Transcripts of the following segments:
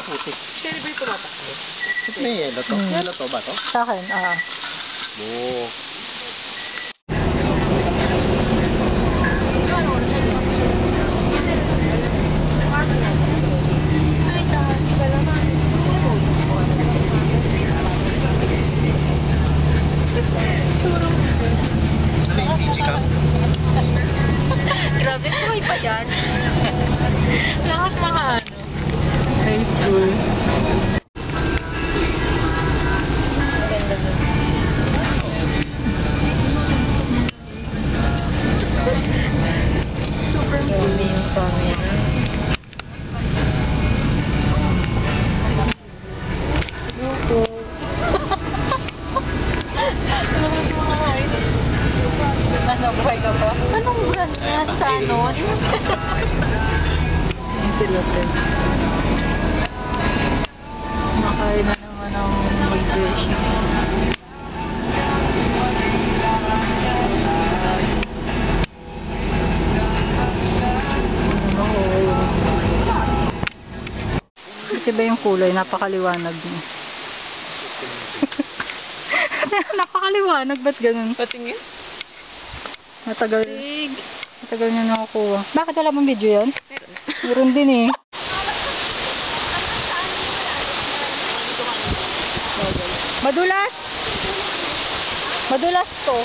Putik. Celebrate ko bata. May yelo to? Yelo to ba to? Sa akin, Oo. Ano yung PG ka? Grabe, buhay pa yan. Lakas mga high school. Maganda dun. Super Grabe yung camera. Yuko. Lakas mga high school. Ano, buhay ka pa? Anong brand yan? Canon? Sila din. Makain na naman ang mag-dish. Kasi ba yung kulay? Napakaliwanag niya. Napakaliwanag. Ba't ganun? Patingin? Matagal. Big. Matagal niya nakukuha. Bakit wala bang video yan? Meron. Meron din eh. Madulas! Madulas to.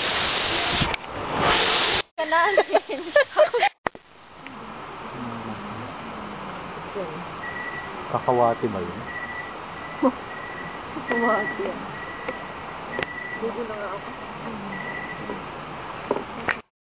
Kananin. Kakawati ba yun? Kawati yan. Gugulo nga ako.